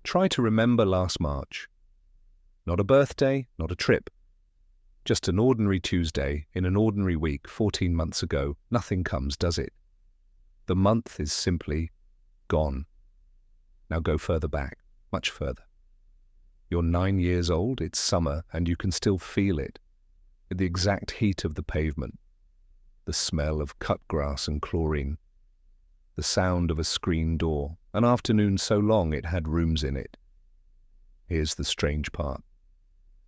Try to remember last March. Not a birthday, not a trip. Just an ordinary Tuesday in an ordinary week 14 months ago. Nothing comes, does it? The month is simply gone. Now go further back, much further. You're 9 years old, it's summer, and you can still feel it. In the exact heat of the pavement. The smell of cut grass and chlorine. The sound of a screen door, an afternoon so long it had rooms in it. Here's the strange part.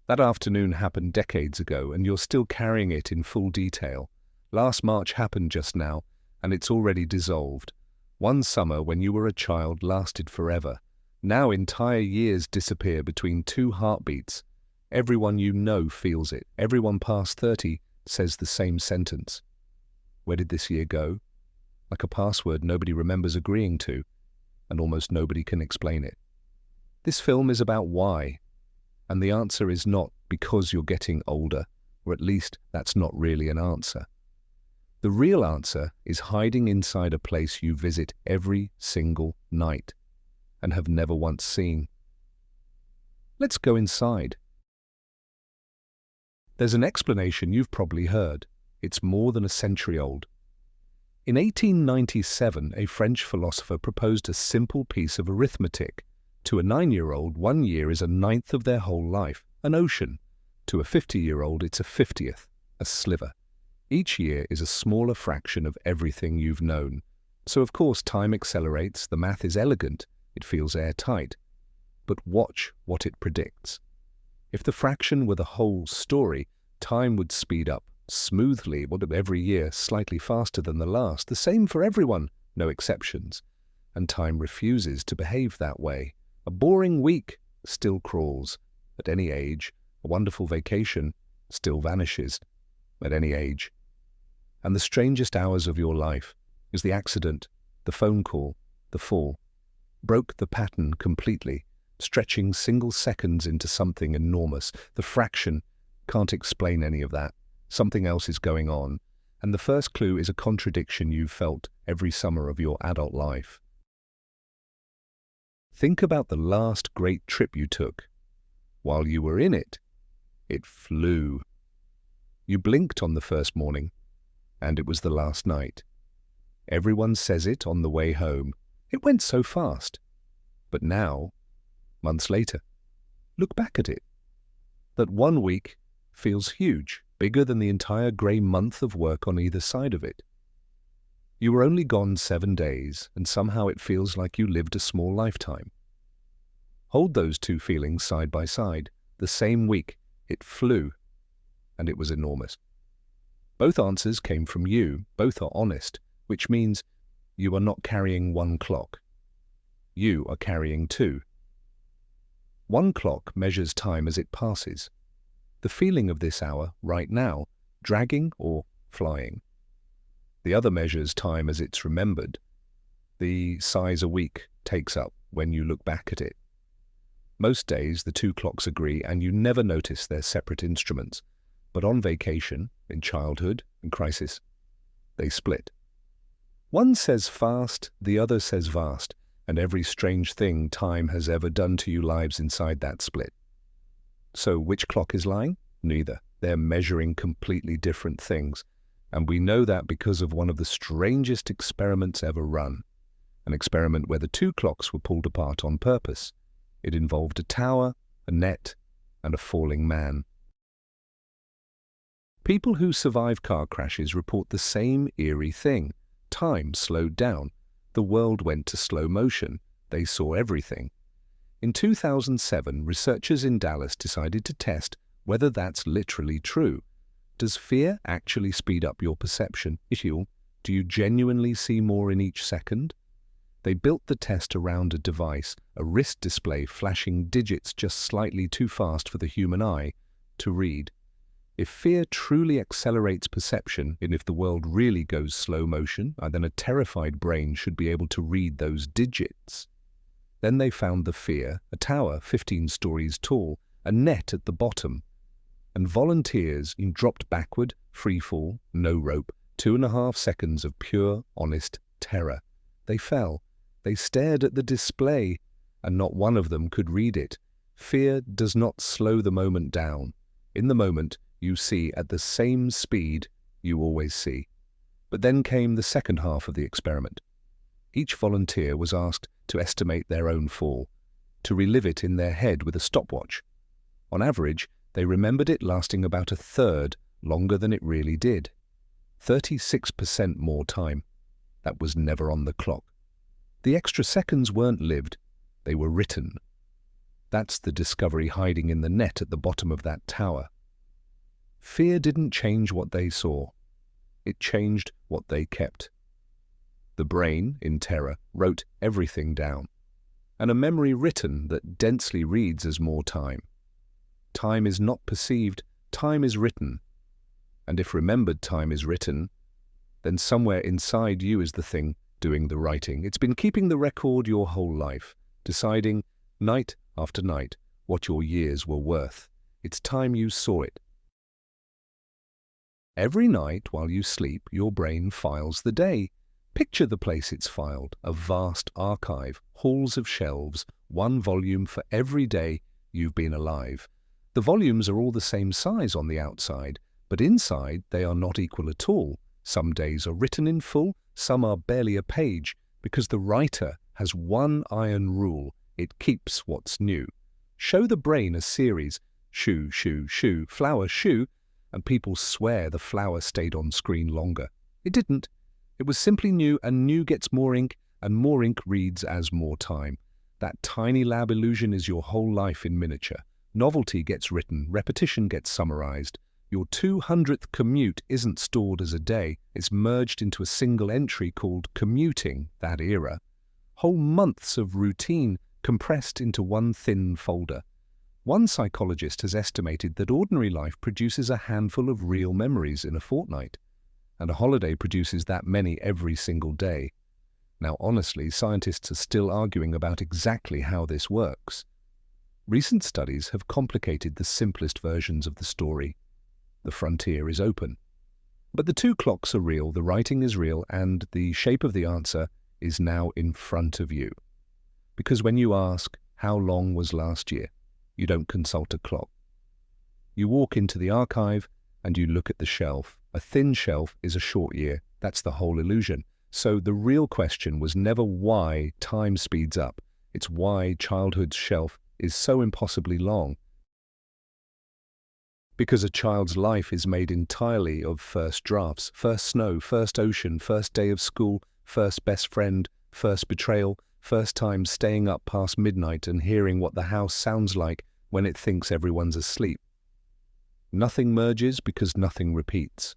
That afternoon happened decades ago, and you're still carrying it in full detail. Last March happened just now, and it's already dissolved. One summer when you were a child lasted forever. Now entire years disappear between two heartbeats. Everyone you know feels it. Everyone past 30 says the same sentence. Where did this year go? Like a password nobody remembers agreeing to, and almost nobody can explain it. This film is about why, and the answer is not because you're getting older, or at least that's not really an answer. The real answer is hiding inside a place you visit every single night and have never once seen. Let's go inside. There's an explanation you've probably heard. It's more than a century old. In 1897, a French philosopher proposed a simple piece of arithmetic. To a 9-year-old, 1 year is a ninth of their whole life, an ocean. To a 50-year-old, it's a 50th, a sliver. Each year is a smaller fraction of everything you've known. So of course time accelerates, the math is elegant, it feels airtight. But watch what it predicts. If the fraction were the whole story, time would speed up smoothly, every year slightly faster than the last, the same for everyone, no exceptions. And time refuses to behave that way. A boring week still crawls at any age. A wonderful vacation still vanishes at any age. And the strangest hours of your life is the accident, the phone call, the fall, broke the pattern completely, stretching single seconds into something enormous. The fraction can't explain any of that. Something else is going on, and the first clue is a contradiction you've felt every summer of your adult life. Think about the last great trip you took. While you were in it, it flew. You blinked on the first morning, and it was the last night. Everyone says it on the way home. It went so fast. But now, months later, look back at it. That 1 week feels huge, bigger than the entire grey month of work on either side of it. You were only gone 7 days, and somehow it feels like you lived a small lifetime. Hold those two feelings side by side. The same week, it flew, and it was enormous. Both answers came from you, both are honest, which means you are not carrying one clock. You are carrying two. One clock measures time as it passes. The feeling of this hour, right now, dragging or flying. The other measures time as it's remembered. The size a week takes up when you look back at it. Most days the two clocks agree and you never notice they're separate instruments. But on vacation, in childhood, in crisis, they split. One says fast, the other says vast, and every strange thing time has ever done to you lives inside that split. So which clock is lying? Neither. They're measuring completely different things. And we know that because of one of the strangest experiments ever run. An experiment where the two clocks were pulled apart on purpose. It involved a tower, a net, and a falling man. People who survive car crashes report the same eerie thing. Time slowed down. The world went to slow motion. They saw everything. In 2007, researchers in Dallas decided to test whether that's literally true. Does fear actually speed up your perception? Do you genuinely see more in each second? They built the test around a device, a wrist display flashing digits just slightly too fast for the human eye to read. If fear truly accelerates perception, and if the world really goes slow motion, then a terrified brain should be able to read those digits. Then they found the fear, a tower 15 stories tall, a net at the bottom, and volunteers dropped backward, free fall, no rope, 2.5 seconds of pure, honest terror. They fell. They stared at the display, and not one of them could read it. Fear does not slow the moment down. In the moment, you see at the same speed you always see. But then came the second half of the experiment. Each volunteer was asked to estimate their own fall, to relive it in their head with a stopwatch. On average, they remembered it lasting about a third longer than it really did. 36% more time. That was never on the clock. The extra seconds weren't lived, they were written. That's the discovery hiding in the net at the bottom of that tower. Fear didn't change what they saw. It changed what they kept. The brain, in terror, wrote everything down, and a memory written that densely reads as more time. Time is not perceived, time is written. And if remembered time is written, then somewhere inside you is the thing doing the writing. It's been keeping the record your whole life, deciding night after night what your years were worth. It's time you saw it. Every night while you sleep, your brain files the day. Picture the place it's filed, a vast archive, halls of shelves, one volume for every day you've been alive. The volumes are all the same size on the outside, but inside they are not equal at all. Some days are written in full, some are barely a page, because the writer has one iron rule: it keeps what's new. Show the brain a series, shoe, shoe, shoe, flower, shoe, and people swear the flower stayed on screen longer. It didn't. It was simply new, and new gets more ink, and more ink reads as more time. That tiny lab illusion is your whole life in miniature. Novelty gets written, repetition gets summarized. Your 200th commute isn't stored as a day, it's merged into a single entry called commuting, that era. Whole months of routine compressed into one thin folder. One psychologist has estimated that ordinary life produces a handful of real memories in a fortnight, and a holiday produces that many every single day. Now, honestly, scientists are still arguing about exactly how this works. Recent studies have complicated the simplest versions of the story. The frontier is open. But the two clocks are real, the writing is real, and the shape of the answer is now in front of you. Because when you ask, how long was last year, you don't consult a clock. You walk into the archive and you look at the shelf. A thin shelf is a short year. That's the whole illusion. So the real question was never why time speeds up. It's why childhood's shelf is so impossibly long. Because a child's life is made entirely of first drafts, first snow, first ocean, first day of school, first best friend, first betrayal, first time staying up past midnight and hearing what the house sounds like when it thinks everyone's asleep. Nothing merges because nothing repeats.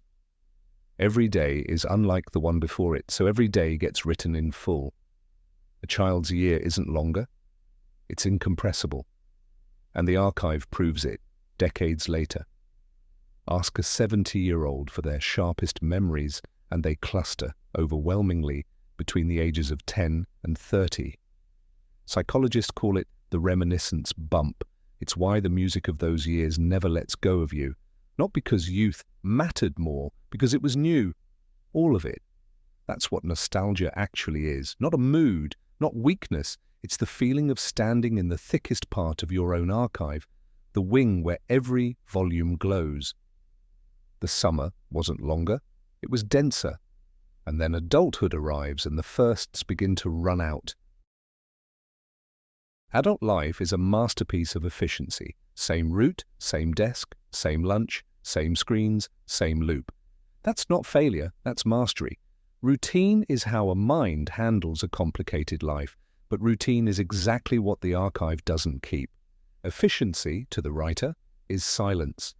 Every day is unlike the one before it, so every day gets written in full. A child's year isn't longer, it's incompressible. And the archive proves it, decades later. Ask a 70-year-old for their sharpest memories, and they cluster, overwhelmingly, between the ages of 10 and 30. Psychologists call it the reminiscence bump. It's why the music of those years never lets go of you. Not because youth mattered more, because it was new. All of it. That's what nostalgia actually is. Not a mood, not weakness. It's the feeling of standing in the thickest part of your own archive, the wing where every volume glows. The summer wasn't longer, it was denser. And then adulthood arrives and the firsts begin to run out. Adult life is a masterpiece of efficiency. Same route, same desk, same lunch, same screens, same loop. That's not failure, that's mastery. Routine is how a mind handles a complicated life, but routine is exactly what the archive doesn't keep. Efficiency, to the writer, is silence.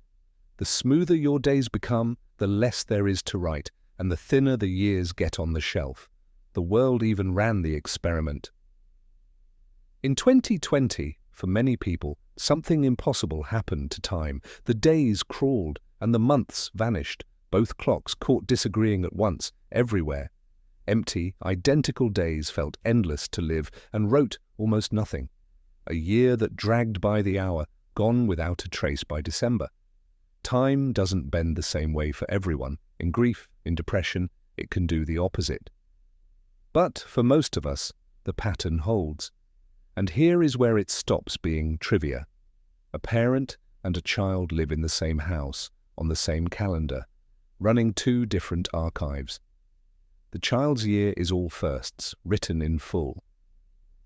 The smoother your days become, the less there is to write, and the thinner the years get on the shelf. The world even ran the experiment. In 2020, for many people, something impossible happened to time. The days crawled and the months vanished. Both clocks caught disagreeing at once, everywhere. Empty, identical days felt endless to live and wrote almost nothing. A year that dragged by the hour, gone without a trace by December. Time doesn't bend the same way for everyone. In grief, in depression, it can do the opposite. But for most of us, the pattern holds. And here is where it stops being trivia. A parent and a child live in the same house, on the same calendar, running two different archives. The child's year is all firsts, written in full.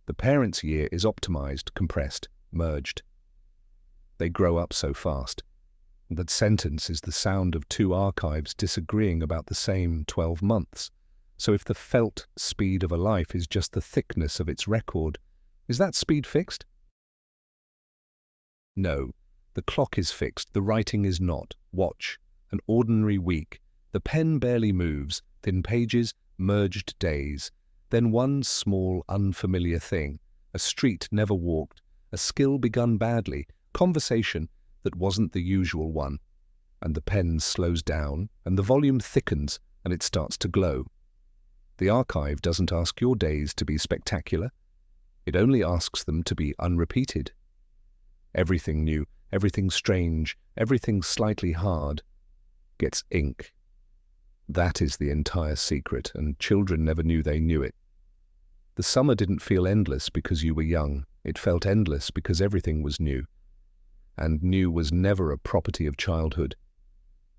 The parent's year is optimized, compressed, merged. They grow up so fast. That sentence is the sound of two archives disagreeing about the same 12 months. So if the felt speed of a life is just the thickness of its record, is that speed fixed? No, the clock is fixed, the writing is not. Watch, an ordinary week. The pen barely moves, thin pages, merged days. Then one small, unfamiliar thing, a street never walked, a skill begun badly, conversation that wasn't the usual one. And the pen slows down, and the volume thickens, and it starts to glow. The archive doesn't ask your days to be spectacular. It only asks them to be unrepeated. Everything new, everything strange, everything slightly hard gets ink. That is the entire secret, and children never knew they knew it. The summer didn't feel endless because you were young. It felt endless because everything was new. And new was never a property of childhood.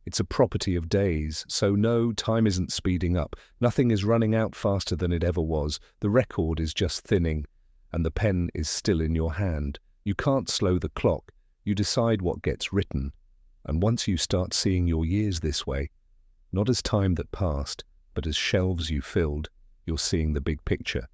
It's a property of days, so no, time isn't speeding up. Nothing is running out faster than it ever was. The record is just thinning, and the pen is still in your hand. You can't slow the clock. You decide what gets written. And once you start seeing your years this way, not as time that passed, but as shelves you filled, you're seeing the big picture.